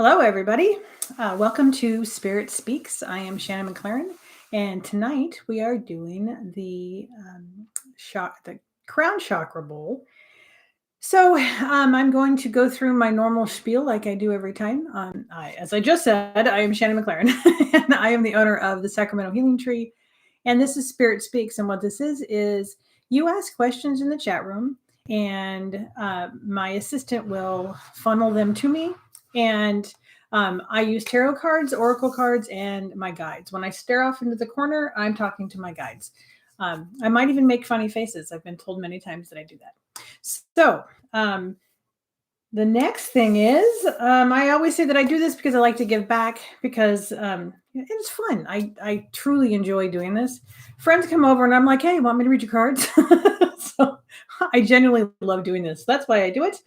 Hello, everybody. Welcome to Spirit Speaks. I am Shannon McLaren, and tonight we are doing the Crown Chakra Bowl. So I'm going to go through my normal spiel like I do every time. As I just said, I am Shannon McLaren, and I am the owner of the Sacramento Healing Tree, and this is Spirit Speaks. And what this is you ask questions in the chat room, and my assistant will funnel them to me. And I use tarot cards, oracle cards, and my guides. When I stare off into the corner, I'm talking to my guides. I might even make funny faces. I've been told many times that I do that. So the next thing is, I always say that I do this because I like to give back, because it's fun. I truly enjoy doing this. Friends come over and I'm like, hey, want me to read your cards? So I genuinely love doing this. That's why I do it.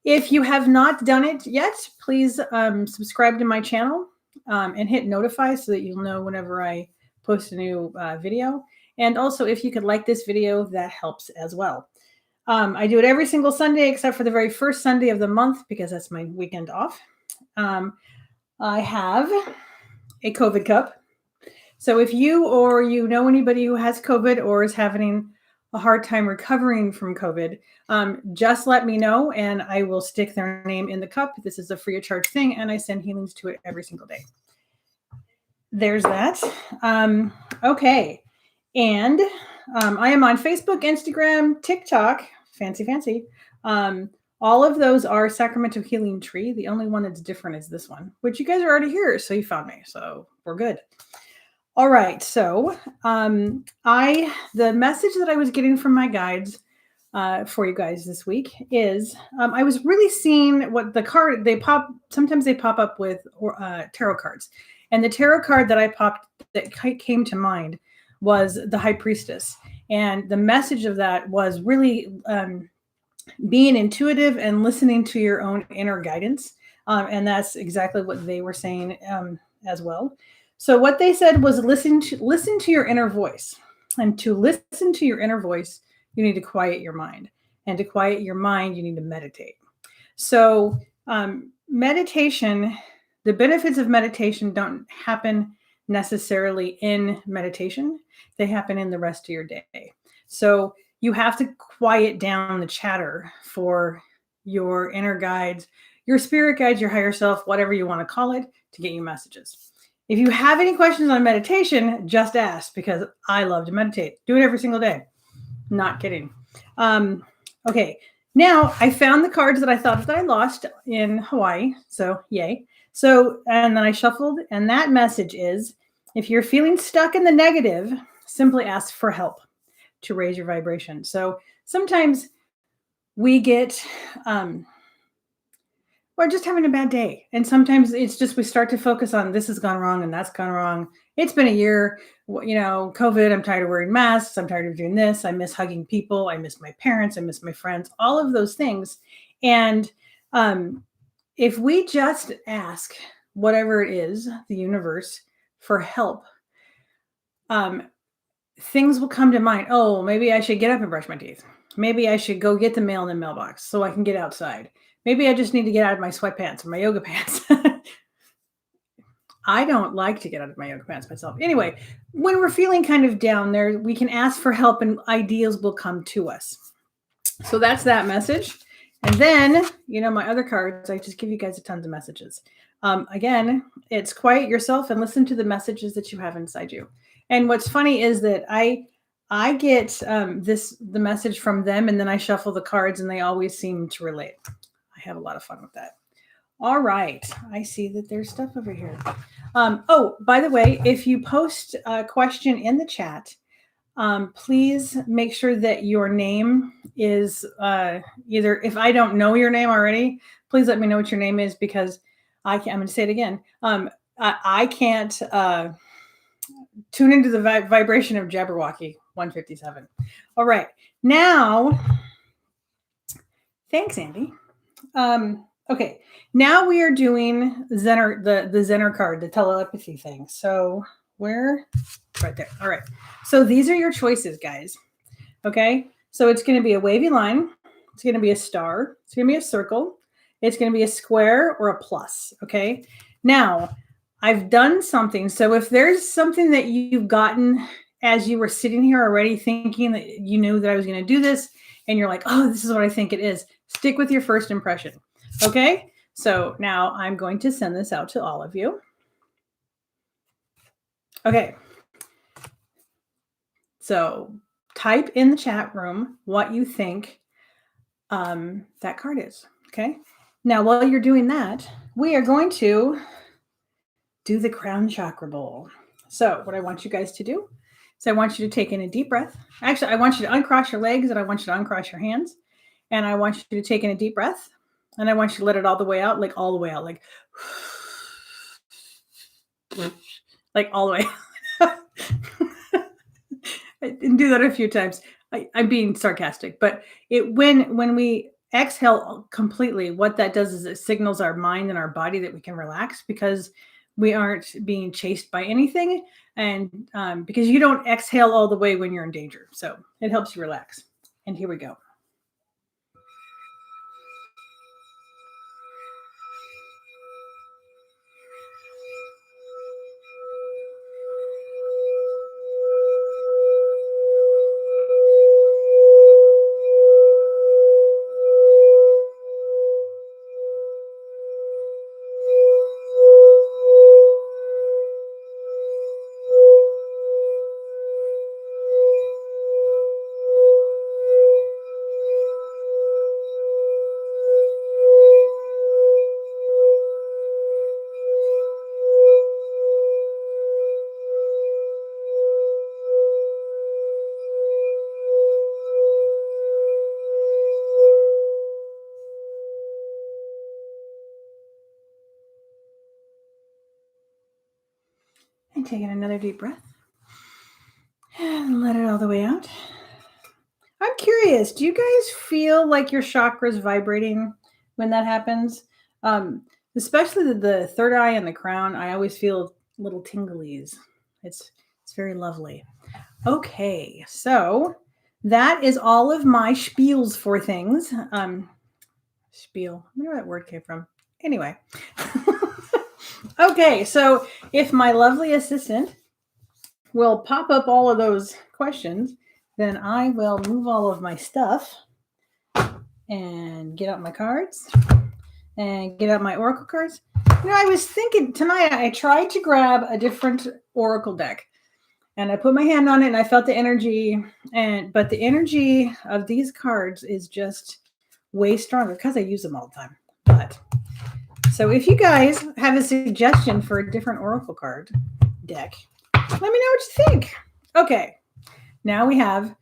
If you have not done it yet, please subscribe to my channel and hit notify so that you'll know whenever I post a new video. And also, if you could like this video, that helps as well. I do it every single Sunday except for the very first Sunday of the month, because that's my weekend off. I have a COVID cup. So if you or you know anybody who has COVID or is having a hard time recovering from COVID, just let me know and I will stick their name in the cup. This is a free of charge thing, and I send healings to it every single day. There's that. Okay. And I am on Facebook, Instagram, TikTok, fancy. All of those are Sacramento Healing Tree. The only one that's different is this one, which you guys are already here, so you found me, so we're good. All right, so the message that I was getting from my guides for you guys this week is I was really seeing what the card sometimes they pop up with tarot cards, and the tarot card that I popped that came to mind was the High Priestess, and the message of that was really being intuitive and listening to your own inner guidance, and that's exactly what they were saying as well. So what they said was listen to your inner voice. And to listen to your inner voice, you need to quiet your mind. And to quiet your mind, you need to meditate. So meditation, the benefits of meditation don't happen necessarily in meditation. They happen in the rest of your day. So you have to quiet down the chatter for your inner guides, your spirit guides, your higher self, whatever you want to call it, to get you messages. If you have any questions on meditation, just ask, because I love to meditate. Do it every single day. Not kidding. Okay, now I found the cards that I thought that I lost in Hawaii, so yay. So, and then I shuffled, and that message is, if you're feeling stuck in the negative, simply ask for help to raise your vibration. So sometimes we get... we're just having a bad day. And sometimes it's just, we start to focus on this has gone wrong and that's gone wrong. It's been a year, COVID, I'm tired of wearing masks. I'm tired of doing this. I miss hugging people. I miss my parents. I miss my friends, all of those things. And if we just ask whatever it is, the universe, for help, things will come to mind. Oh, maybe I should get up and brush my teeth. Maybe I should go get the mail in the mailbox so I can get outside. Maybe I just need to get out of my sweatpants or my yoga pants. I don't like to get out of my yoga pants myself. Anyway, when we're feeling kind of down there, we can ask for help and ideas will come to us. So that's that message. And then, my other cards, I just give you guys tons of messages. Again, it's quiet yourself and listen to the messages that you have inside you. And what's funny is that I get the message from them, and then I shuffle the cards and they always seem to relate. I have a lot of fun with that. All right. I see that there's stuff over here. Oh, by the way, if you post a question in the chat, please make sure that your name is either, if I don't know your name already, please let me know what your name is, because I'm going to say it again. I can't tune into the vibration of Jabberwocky 157. All right. Now, thanks, Andy. Okay, now we are doing Zener, the Zener card, the telepathy thing. So where? Right there. All right. So these are your choices, guys. Okay. So it's going to be a wavy line. It's going to be a star. It's going to be a circle. it's going to be a square or a plus. Okay. Now, I've done something. So if there's something that you've gotten as you were sitting here already thinking that you knew that I was going to do this, and you're like, oh, this is what I think it is, stick with your first impression. Okay. So now I'm going to send this out to all of you. Okay. So type in the chat room what you think that card is. Okay. Now, while you're doing that, we are going to do the crown chakra bowl. So what I want you guys to do is I want you to take in a deep breath. Actually, I want you to uncross your legs and I want you to uncross your hands. And I want you to take in a deep breath. And I want you to let it all the way out, like all the way out, like all the way out. I didn't do that a few times. I'm being sarcastic, but when we exhale completely, what that does is it signals our mind and our body that we can relax because we aren't being chased by anything. And because you don't exhale all the way when you're in danger. So it helps you relax. And here we go. And taking another deep breath. And let it all the way out. I'm curious, do you guys feel like your chakras vibrating when that happens? Especially the third eye and the crown, I always feel little tinglies. It's very lovely. Okay, so that is all of my spiels for things. Spiel, I wonder where that word came from. Anyway. Okay, so if my lovely assistant will pop up all of those questions, then I will move all of my stuff and get out my cards and get out my oracle cards. You know, I was thinking tonight, I tried to grab a different oracle deck and I put my hand on it and I felt the energy, but the energy of these cards is just way stronger because I use them all the time. But so if you guys have a suggestion for a different oracle card deck, let me know what you think. Okay, now we have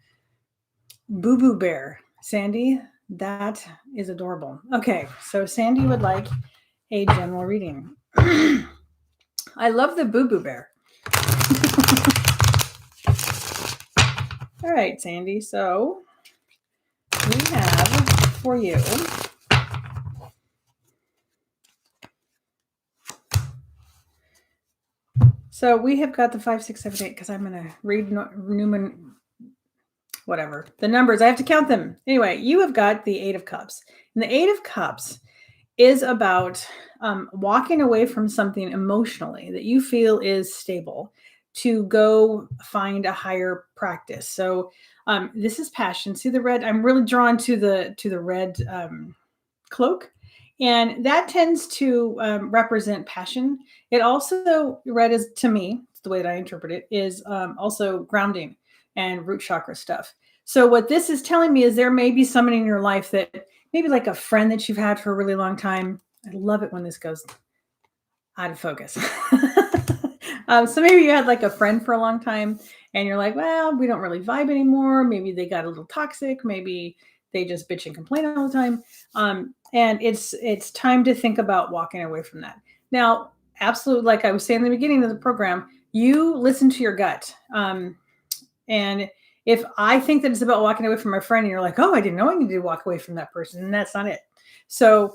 Boo Boo Bear. Sandy, that is adorable. Okay, so Sandy would like a general reading. I love the Boo Boo Bear. All right, Sandy, so we have for you so we have got the 5, 6, 7, 8 because I'm going to read Newman, whatever. The numbers, I have to count them. Anyway, you have got the 8 of Cups. And the 8 of Cups is about walking away from something emotionally that you feel is stable to go find a higher practice. So this is passion. See the red? I'm really drawn to the red cloak. And that tends to represent passion. It also, red is, to me, the way that I interpret it, is also grounding and root chakra stuff. So what this is telling me is there may be somebody in your life that maybe like a friend that you've had for a really long time. I love it when this goes out of focus. So maybe you had like a friend for a long time and you're like, well, we don't really vibe anymore. Maybe they got a little toxic. Maybe they just bitch and complain all the time. And it's time to think about walking away from that. Now, absolutely, like I was saying in the beginning of the program, you listen to your gut. And if I think that it's about walking away from a friend and you're like, oh, I didn't know I needed to walk away from that person, and that's not it. So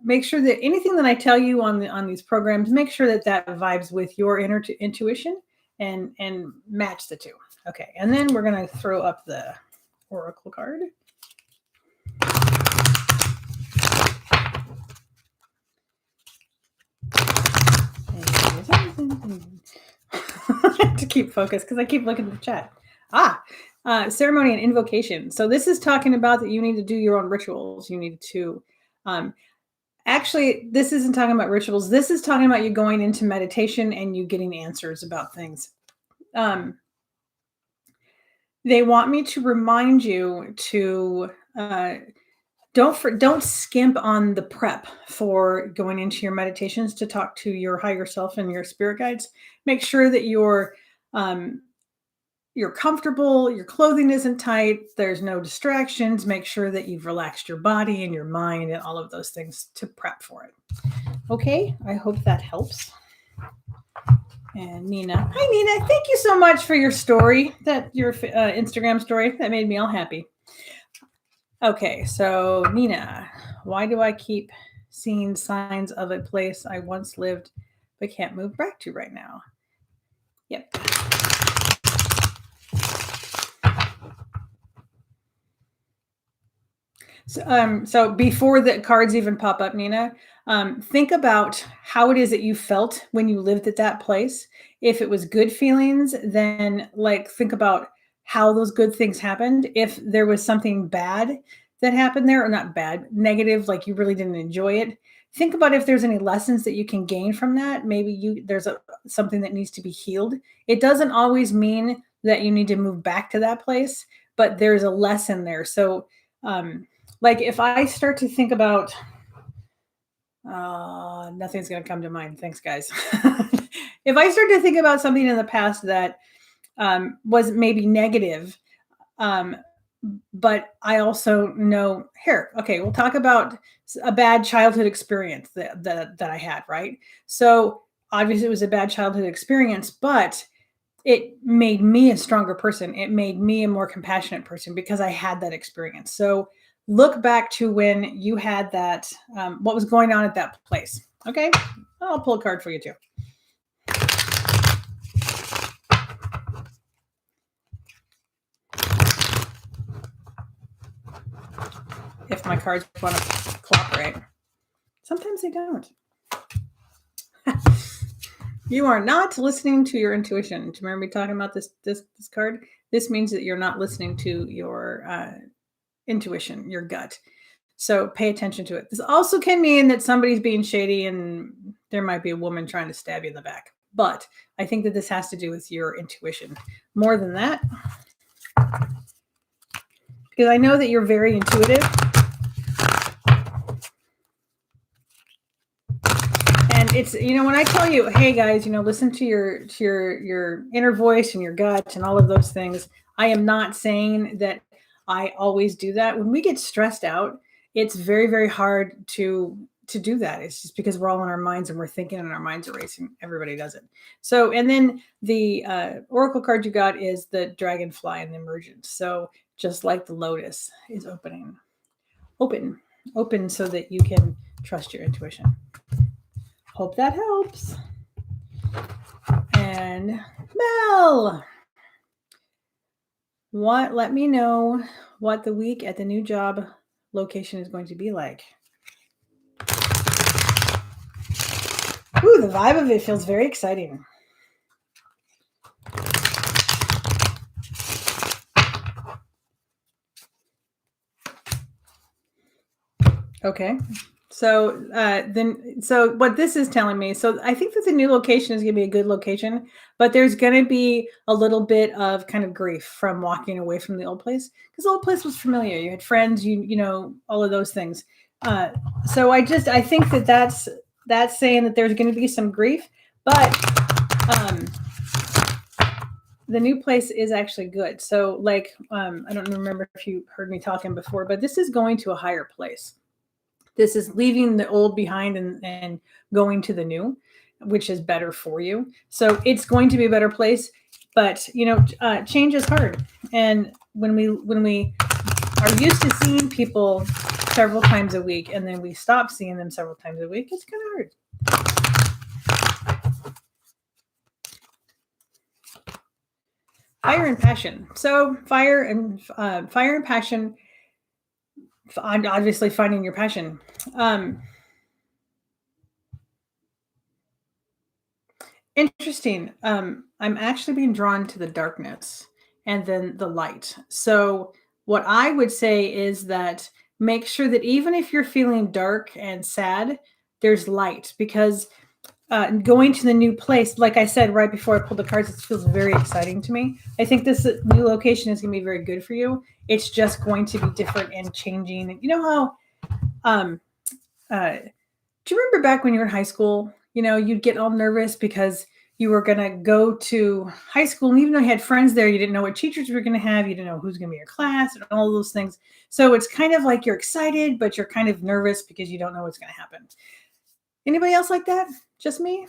make sure that anything that I tell you on these programs, make sure that that vibes with your intuition and match the two. Okay, and then we're going to throw up the oracle card. to keep focused because I keep looking at the chat. Ceremony and invocation. So this is talking about that you need to do your own rituals. You need to, actually, this isn't talking about rituals. This is talking about you going into meditation and you getting answers about things. They want me to remind you to don't skimp on the prep for going into your meditations to talk to your higher self and your spirit guides. Make sure that you're comfortable, your clothing isn't tight, there's no distractions. Make sure that you've relaxed your body and your mind and all of those things to prep for it. Okay, I hope that helps. And Nina, hi Nina, thank you so much for your story, your Instagram story. That made me all happy. Okay, so Nina, why do I keep seeing signs of a place I once lived but can't move back to right now? Yep. So before the cards even pop up, Nina, think about how it is that you felt when you lived at that place. If it was good feelings, then think about how those good things happened. If there was something bad that happened there, or not bad, negative, like you really didn't enjoy it, think about if there's any lessons that you can gain from that. Maybe there's something that needs to be healed. It doesn't always mean that you need to move back to that place, but there's a lesson there. So, if I start to think about, nothing's going to come to mind. Thanks, guys. If I start to think about something in the past that was maybe negative, but I also know here, okay, we'll talk about a bad childhood experience that I had, right? So obviously it was a bad childhood experience, but it made me a stronger person. It made me a more compassionate person because I had that experience. So look back to when you had that, what was going on at that place. Okay, I'll pull a card for you too. If my cards want to cooperate. Sometimes they don't. You are not listening to your intuition. Do you remember me talking about this card? This means that you're not listening to your intuition, your gut. So pay attention to it. This also can mean that somebody's being shady and there might be a woman trying to stab you in the back. But I think that this has to do with your intuition. More than that, because I know that you're very intuitive. And it's, when I tell you, hey guys, listen to your inner voice and your gut and all of those things, I am not saying that I always do that. When we get stressed out, it's very, very hard to do that. It's just because we're all in our minds and we're thinking and our minds are racing. Everybody does it. So, and then the oracle card you got is the dragonfly and the emergence. So just like the lotus is open so that you can trust your intuition. Hope that helps. And Mel, let me know what the week at the new job location is going to be like. Ooh, the vibe of it feels very exciting. Okay. So so what this is telling me, so I think that the new location is going to be a good location, but there's going to be a little bit of kind of grief from walking away from the old place, because the old place was familiar. You had friends, you know, all of those things. So I think that that's saying that there's going to be some grief, but the new place is actually good. So I don't remember if you heard me talking before, but this is going to a higher place. This is leaving the old behind and going to the new, which is better for you. So it's going to be a better place, but change is hard. And when we are used to seeing people several times a week and then we stop seeing them several times a week, it's kind of hard. Fire and passion. So fire and passion, obviously finding your passion. Interesting. I'm actually being drawn to the darkness and then the light. So, what I would say is that make sure that even if you're feeling dark and sad, there's light because going to the new place, like I said right before I pulled the cards, it feels very exciting to me. I think this new location is going to be very good for you. It's just going to be different and changing. You know how do you remember back when you were in high school, you'd get all nervous because you were going to go to high school. And even though you had friends there, you didn't know what teachers you were going to have. You didn't know who's going to be your class and all those things. So it's kind of like you're excited, but you're kind of nervous because you don't know what's going to happen. Anybody else like that? Just me?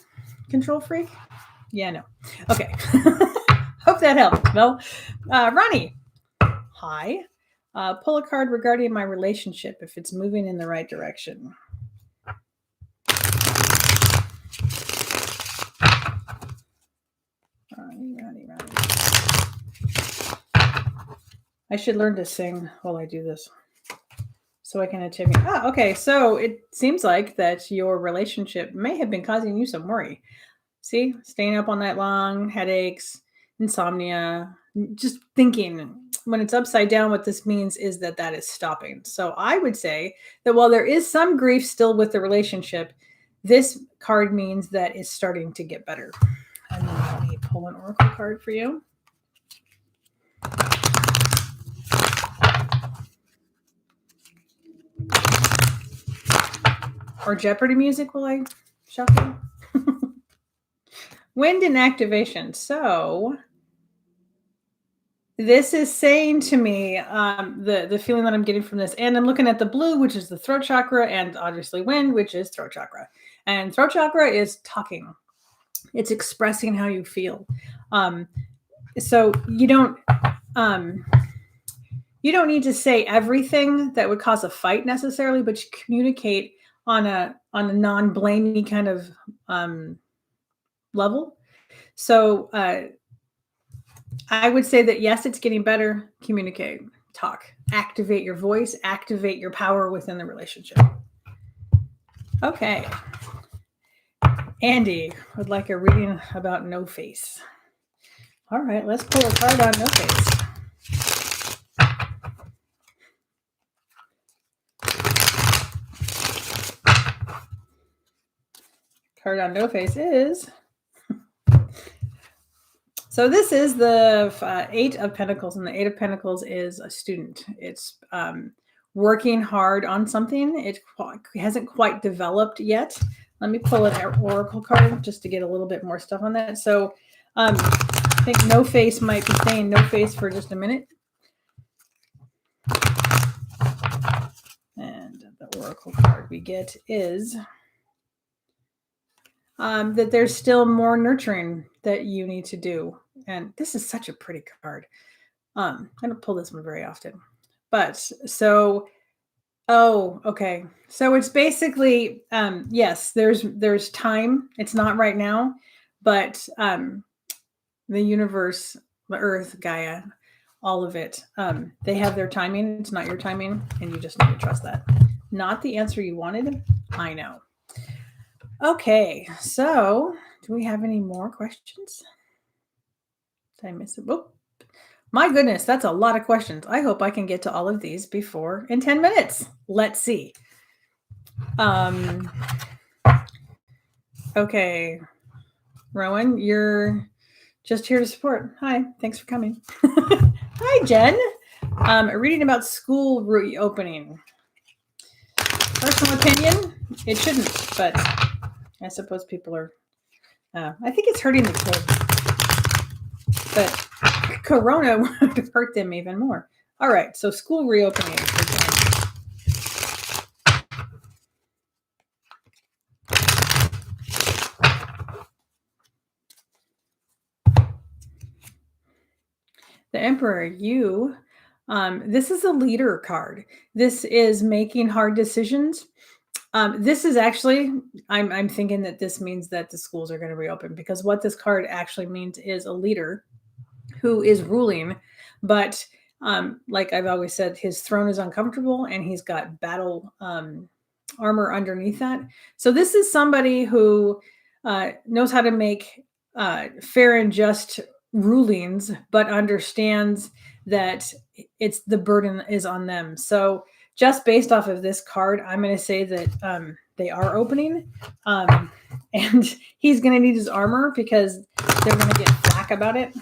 Control freak? Yeah, no. Okay. Hope that helped. Well, Ronnie, hi. Pull a card regarding my relationship if it's moving in the right direction. Ronnie. I should learn to sing while I do this so I can attempt. Okay. So it seems like that your relationship may have been causing you some worry. See, staying up all night long, headaches, insomnia, just thinking. When it's upside down, what this means is that is stopping. So I would say that while there is some grief still with the relationship, this card means that it's starting to get better. And then let me pull an oracle card for you. Or Jeopardy music will I shuffle? Wind and activation. So this is saying to me the feeling that I'm getting from this, and I'm looking at the blue, which is the throat chakra, and obviously wind, which is throat chakra. And throat chakra is talking. It's expressing how you feel. So you don't need to say everything that would cause a fight necessarily, but you communicate on a non-blamey kind of level. So I would say that yes, it's getting better. Communicate, talk, activate your voice, activate your power within the relationship. Okay. Andy would like a reading about no face. All right, let's pull a card on no face. Card on no face is... So this is the Eight of Pentacles, and the Eight of Pentacles is a student. It's working hard on something. It hasn't quite developed yet. Let me pull an oracle card just to get a little bit more stuff on that. So I think no face might be saying no face for just a minute. And the oracle card we get is that there's still more nurturing that you need to do. And this is such a pretty card. I don't pull this one very often. But so, okay. So it's basically, yes, there's time. It's not right now, but the universe, the earth, Gaia, all of it, they have their timing. It's not your timing, and you just need to trust that. Not the answer you wanted, I know. Okay, so do we have any more questions? Did I miss it? Oh, my goodness, that's a lot of questions. I hope I can get to all of these before in 10 minutes. Let's see. Okay, Rowan, you're just here to support. Hi, thanks for coming. Hi, Jen. Reading about school reopening. Personal opinion, it shouldn't, but I suppose people are, I think it's hurting the kids, but Corona would hurt them even more. All right, so school reopening. The Emperor, this is a leader card. This is making hard decisions. This is actually, I'm thinking that this means that the schools are going to reopen, because what this card actually means is a leader who is ruling, but like I've always said, his throne is uncomfortable and he's got battle armor underneath that. So this is somebody who knows how to make fair and just rulings, but understands that it's the burden is on them. So just based off of this card, I'm going to say that they are opening, and he's going to need his armor because they're going to get flack about it.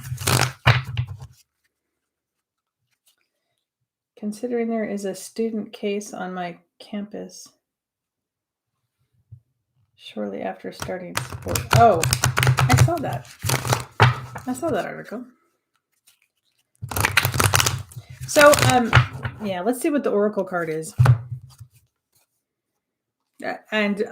Considering there is a student case on my campus shortly after starting sport. Oh, I saw that. I saw that article. So, yeah, let's see what the Oracle card is. And,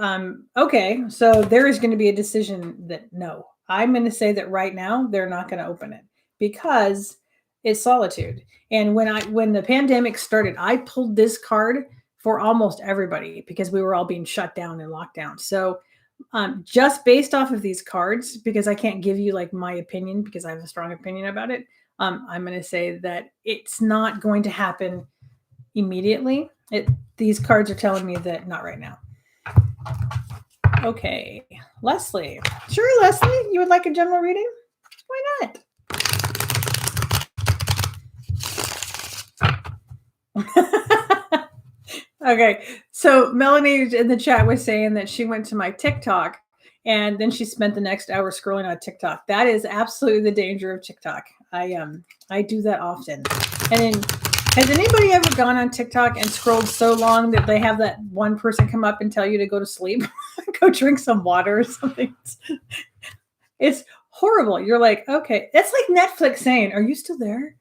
okay, so there is going to be a decision that no. I'm going to say that right now they're not going to open it because it's solitude. And when the pandemic started, I pulled this card for almost everybody because we were all being shut down and locked down. So, just based off of these cards, because I can't give you like my opinion because I have a strong opinion about it, I'm going to say that it's not going to happen immediately. These cards are telling me that not right now. Okay, Leslie. Sure, Leslie, you would like a general reading? Why not? Okay, so Melanie in the chat was saying that she went to my TikTok and then she spent the next hour scrolling on TikTok. That is absolutely the danger of TikTok. I do that often. And then, has anybody ever gone on TikTok and scrolled so long that they have that one person come up and tell you to go to sleep? Go drink some water or something. It's horrible. You're like, okay, that's like Netflix saying, are you still there?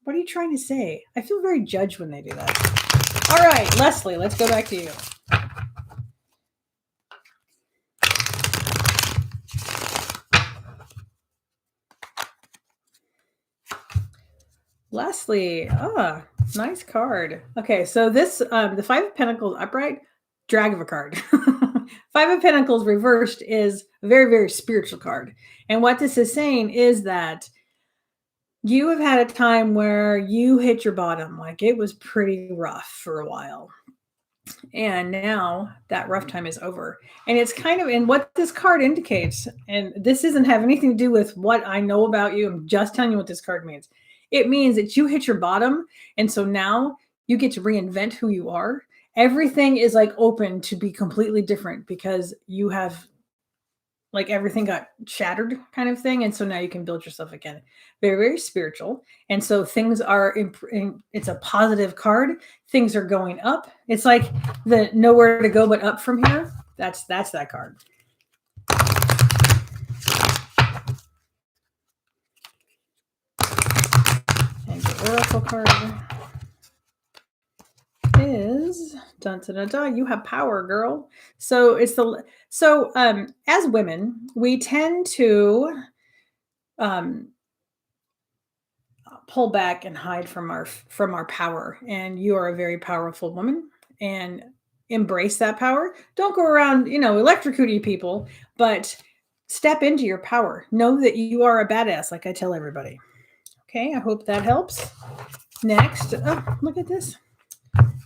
What are you trying to say? I feel very judged when they do that. All right, Leslie, let's go back to you. Leslie, nice card. Okay, so this, the Five of Pentacles upright, drag of a card. Five of Pentacles reversed is a very, very spiritual card. And what this is saying is that you have had a time where you hit your bottom. Like it was pretty rough for a while. And now that rough time is over. And it's kind of, and what this card indicates, and this doesn't have anything to do with what I know about you. I'm just telling you what this card means. It means that you hit your bottom. And so now you get to reinvent who you are. Everything is like open to be completely different because you have like everything got shattered kind of thing. And so now you can build yourself again. Very, very spiritual. And so things are, it's a positive card. Things are going up. It's like the nowhere to go but up from here. That's that card. And the Oracle card is dun, dun, dun, dun, you have power, girl. So it's as women, we tend to pull back and hide from our power. And you are a very powerful woman and embrace that power. Don't go around, electrocuting people, but step into your power. Know that you are a badass, like I tell everybody. Okay, I hope that helps. Next, oh, look at this.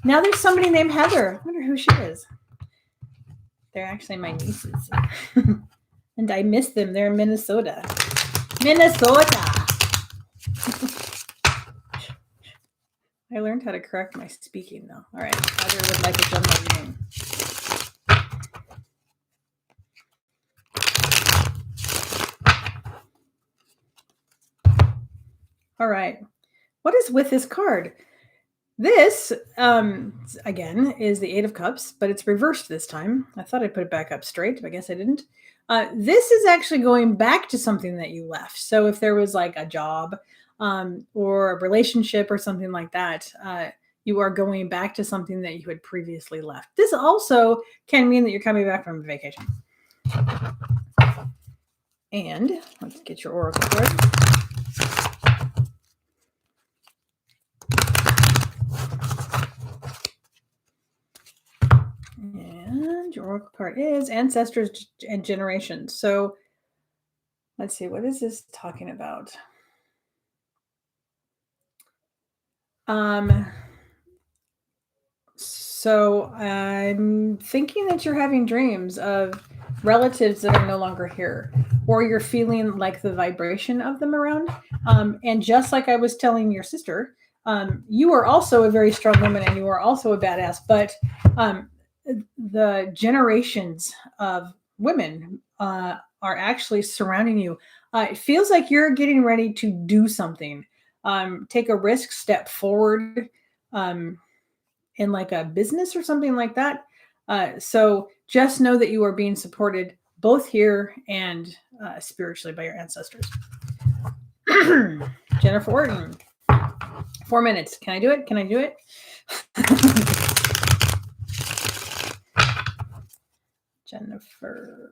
Now there's somebody named Heather. I wonder who she is. They're actually my nieces. And I miss them. They're in Minnesota. I learned how to correct my speaking, though. All right. Heather would like a general reading. All right. What is with this card? This, again, is the Eight of Cups, but it's reversed this time. I thought I'd put it back up straight, but I guess I didn't. This is actually going back to something that you left. So if there was like a job or a relationship or something like that, you are going back to something that you had previously left. This also can mean that you're coming back from vacation. And let's get your Oracle card. And your Oracle card is ancestors and generations. So let's see, what is this talking about? So I'm thinking that you're having dreams of relatives that are no longer here, or you're feeling like the vibration of them around. And just like I was telling your sister, you are also a very strong woman and you are also a badass, but the generations of women are actually surrounding you. It feels like you're getting ready to do something, take a risk, step forward in like a business or something like that. So just know that you are being supported both here and spiritually by your ancestors. Jennifer Orton, 4 minutes. Can I do it? Can I do it? Jennifer.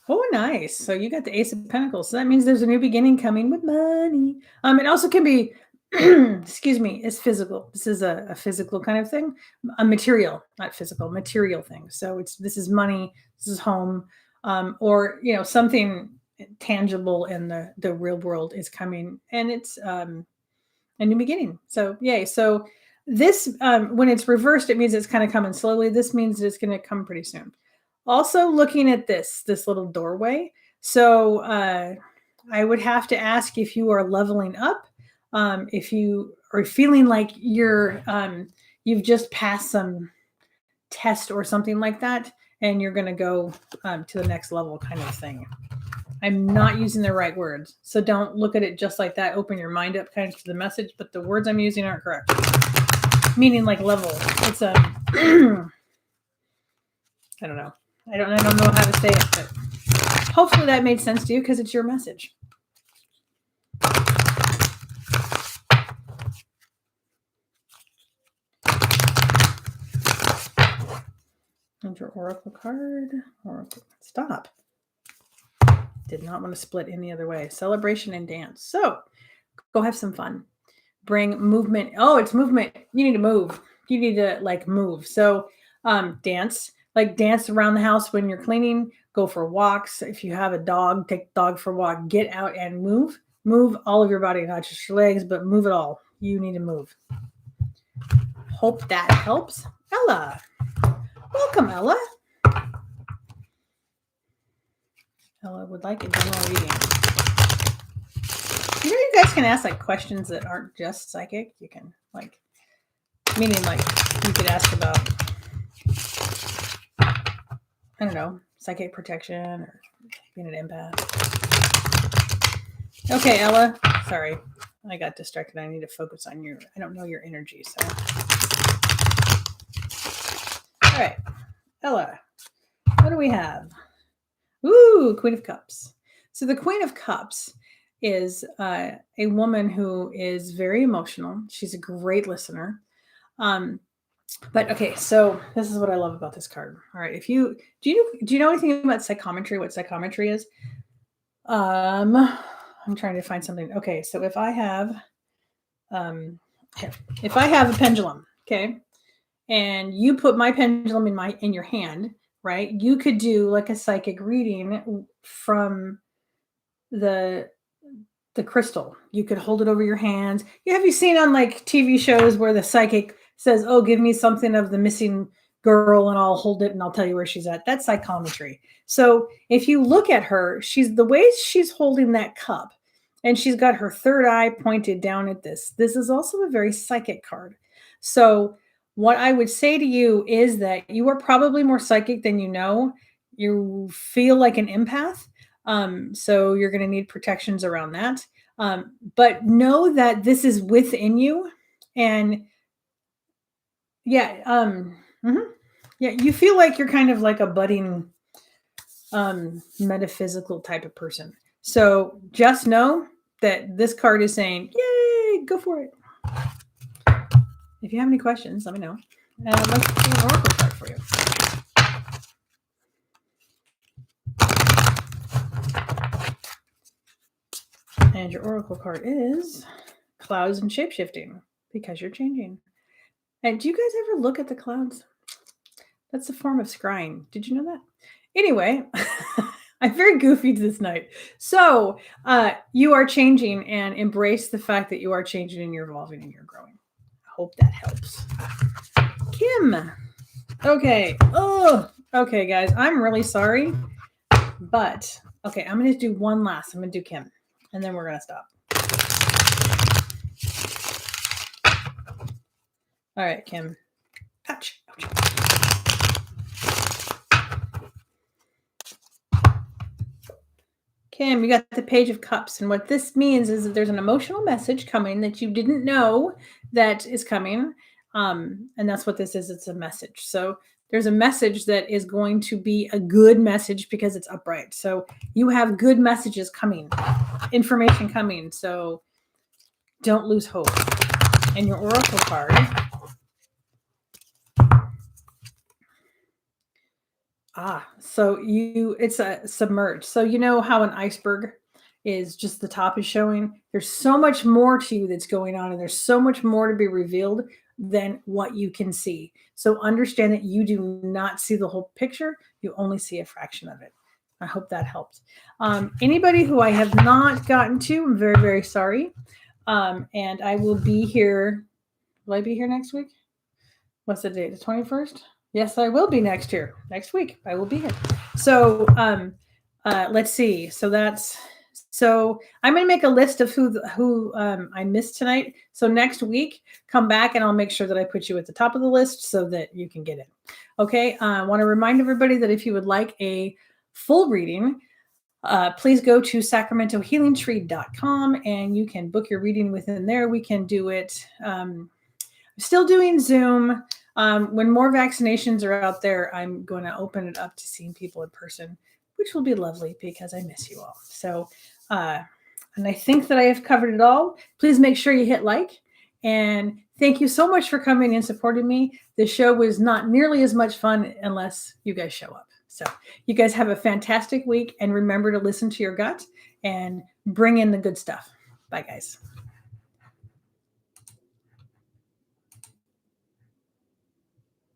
Oh, nice. So you got the Ace of Pentacles. So that means there's a new beginning coming with money. It also can be, excuse me, it's physical. This is a physical kind of thing, a material, not physical, material thing. So this is money, this is home, or something tangible in the real world is coming, and it's a new beginning. So yay. So this when it's reversed, it means it's kind of coming slowly. This means it's going to come pretty soon. Also looking at this little doorway. So I would have to ask if you are leveling up, if you are feeling like you've just passed some test or something like that, and you're going to go to the next level kind of thing. I'm not using the right words, so don't look at it just like that. Open your mind up kind of to the message, but the words I'm using aren't correct. Meaning like level. It's a I don't know. I don't know how to say it, but hopefully that made sense to you because it's your message. And your oracle card. Oracle. Stop. Did not want to split any other way. Celebration and dance. So go have some fun. Bring movement. Oh, it's movement. You need to move. You need to like move. So dance. Like dance around the house when you're cleaning, go for walks. If you have a dog, take the dog for a walk, get out and move. Move all of your body, not just your legs, but move it all. You need to move. Hope that helps. Ella. Welcome, Ella. Ella would like a general reading. You guys can ask like questions that aren't just psychic. You can like, meaning like you could ask about, I don't know, psychic protection or being an empath. Okay, Ella. Sorry. I got distracted. I need to focus on I don't know your energy. So. All right. Ella, what do we have? Ooh, Queen of Cups. So the Queen of Cups is a woman who is very emotional. She's a great listener. But okay, so this is what I love about this card. All right, do you know anything about psychometry? What psychometry is? I'm trying to find something. Okay, so if I have a pendulum, okay, and you put my pendulum in your hand, right? You could do like a psychic reading from the crystal. You could hold it over your hands. Have you seen on like TV shows where the psychic says, "Oh, give me something of the missing girl and I'll hold it and I'll tell you where she's at"? That's psychometry. So if you look at her, the way she's holding that cup and she's got her third eye pointed down at this is also a very psychic card. So what I would say to you is that you are probably more psychic than you know. You feel like an empath. So you're going to need protections around that. But know that this is within you. And yeah, you feel like you're kind of like a budding metaphysical type of person. So just know that this card is saying, yay, go for it. If you have any questions, let me know. And I'd like to do an oracle card for you. And your oracle card is clouds and shapeshifting, because you're changing. And do you guys ever look at the clouds? That's a form of scrying. Did you know that? Anyway, I'm very goofy this night. So you are changing, and embrace the fact that you are changing and you're evolving and you're growing. Hope that helps. Kim. Okay. Oh, okay, guys. I'm really sorry. But, okay, I'm going to do one last. I'm going to do Kim. And then we're going to stop. All right, Kim. Ouch. Ouch. Kim, you got the Page of Cups. And what this means is that there's an emotional message coming that you didn't know that is coming. And that's what this is. It's a message. So there's a message that is going to be a good message because it's upright. So you have good messages coming, information coming. So don't lose hope. And your Oracle card. So it's a submerged. So you know how an iceberg is just the top is showing. There's so much more to you that's going on, and there's so much more to be revealed than what you can see. So understand that you do not see the whole picture. You only see a fraction of it. I hope that helped. Anybody who I have not gotten to, I'm very, very sorry. And I will be here. Will I be here next week? What's the date? The 21st? Yes, I will be next week. I will be here. So let's see. So I'm going to make a list of who I missed tonight. So next week, come back and I'll make sure that I put you at the top of the list so that you can get in. Okay. I want to remind everybody that if you would like a full reading, please go to sacramentohealingtree.com and you can book your reading within there. We can do it. Still doing Zoom. When more vaccinations are out there, I'm going to open it up to seeing people in person, which will be lovely because I miss you all. So, and I think that I have covered it all. Please make sure you hit like. And thank you so much for coming and supporting me. The show was not nearly as much fun unless you guys show up. So you guys have a fantastic week and remember to listen to your gut and bring in the good stuff. Bye, guys.